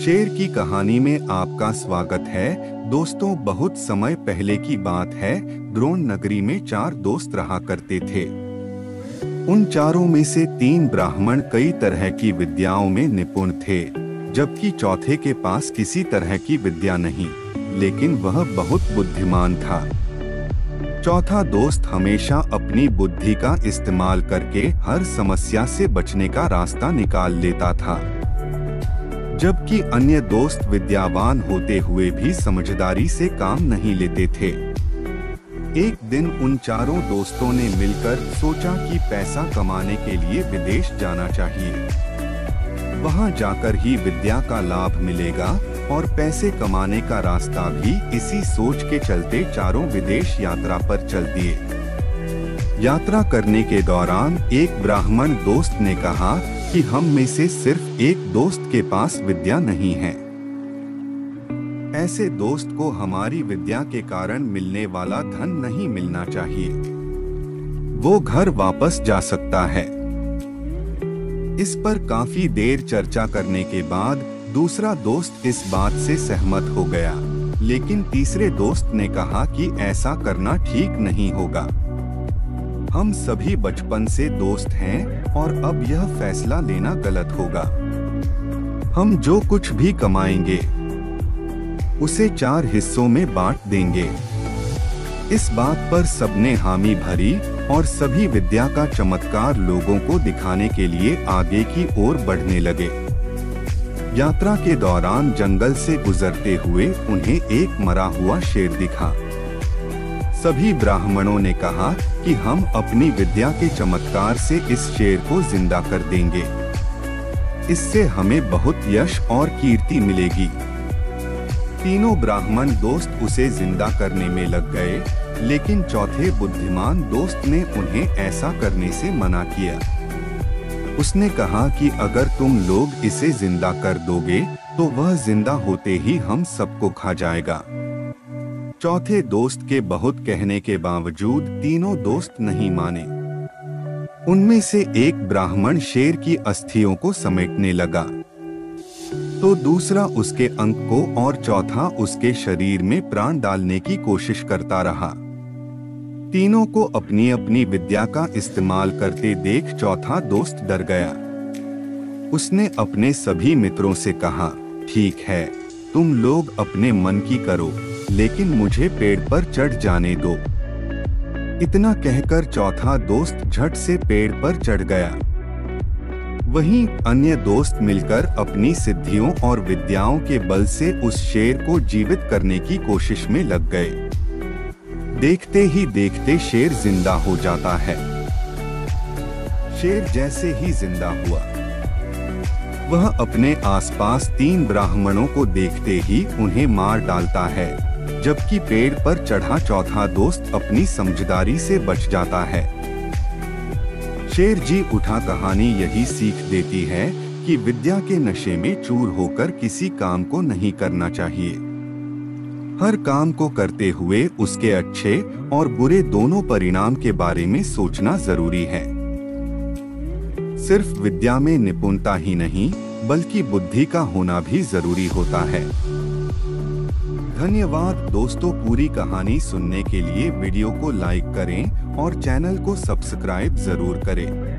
शेर की कहानी में आपका स्वागत है। दोस्तों, बहुत समय पहले की बात है। द्रोण नगरी में 4 दोस्त रहा करते थे। उन चारों में से 3 ब्राह्मण कई तरह की विद्याओं में निपुण थे, जबकि चौथे के पास किसी तरह की विद्या नहीं, लेकिन वह बहुत बुद्धिमान था। चौथा दोस्त हमेशा अपनी बुद्धि का इस्तेमाल करके हर समस्या से बचने का रास्ता निकाल लेता था, जबकि अन्य दोस्त विद्यावान होते हुए भी समझदारी से काम नहीं लेते थे। एक दिन उन चारों दोस्तों ने मिलकर सोचा कि पैसा कमाने के लिए विदेश जाना चाहिए। वहां जाकर ही विद्या का लाभ मिलेगा और पैसे कमाने का रास्ता भी। इसी सोच के चलते चारों विदेश यात्रा पर चल दिए। यात्रा करने के दौरान एक ब्राह्मण दोस्त ने कहा कि हम में से सिर्फ एक दोस्त के पास विद्या नहीं है। ऐसे दोस्त को हमारी विद्या के कारण मिलने वाला धन नहीं मिलना चाहिए। वो घर वापस जा सकता है। इस पर काफी देर चर्चा करने के बाद दूसरा दोस्त इस बात से सहमत हो गया, लेकिन तीसरे दोस्त ने कहा कि ऐसा करना ठीक नहीं होगा। हम सभी बचपन से दोस्त हैं और अब यह फैसला लेना गलत होगा। हम जो कुछ भी कमाएंगे उसे 4 हिस्सों में बांट देंगे। इस बात पर सबने हामी भरी और सभी विद्या का चमत्कार लोगों को दिखाने के लिए आगे की ओर बढ़ने लगे। यात्रा के दौरान जंगल से गुजरते हुए उन्हें एक मरा हुआ शेर दिखा। सभी ब्राह्मणों ने कहा कि हम अपनी विद्या के चमत्कार से इस शेर को जिंदा कर देंगे। इससे हमें बहुत यश और कीर्ति मिलेगी। तीनों ब्राह्मण दोस्त उसे जिंदा करने में लग गए, लेकिन चौथे बुद्धिमान दोस्त ने उन्हें ऐसा करने से मना किया। उसने कहा कि अगर तुम लोग इसे जिंदा कर दोगे तो वह जिंदा होते ही हम सबको खा जाएगा। चौथे दोस्त के बहुत कहने के बावजूद तीनों दोस्त नहीं माने। उनमें से एक ब्राह्मण शेर की अस्थियों को समेटने लगा, तो दूसरा उसके अंक को और चौथा उसके शरीर में प्राण डालने की कोशिश करता रहा। तीनों को अपनी अपनी विद्या का इस्तेमाल करते देख चौथा दोस्त डर गया। उसने अपने सभी मित्रों से कहा, ठीक है, तुम लोग अपने मन की करो, लेकिन मुझे पेड़ पर चढ़ जाने दो। इतना कहकर चौथा दोस्त झट से पेड़ पर चढ़ गया। वहीं अन्य दोस्त मिलकर अपनी सिद्धियों और विद्याओं के बल से उस शेर को जीवित करने की कोशिश में लग गए। देखते ही देखते शेर जिंदा हो जाता है। शेर जैसे ही जिंदा हुआ, वह अपने आसपास 3 ब्राह्मणों को देखते ही उन्हें मार डालता है, जबकि पेड़ पर चढ़ा चौथा दोस्त अपनी समझदारी से बच जाता है। शेर जी उठा कहानी यही सीख देती है कि विद्या के नशे में चूर होकर किसी काम को नहीं करना चाहिए। हर काम को करते हुए उसके अच्छे और बुरे दोनों परिणाम के बारे में सोचना जरूरी है। सिर्फ विद्या में निपुणता ही नहीं, बल्कि बुद्धि का होना भी जरूरी होता है। धन्यवाद दोस्तों, पूरी कहानी सुनने के लिए वीडियो को लाइक करें और चैनल को सब्सक्राइब जरूर करें।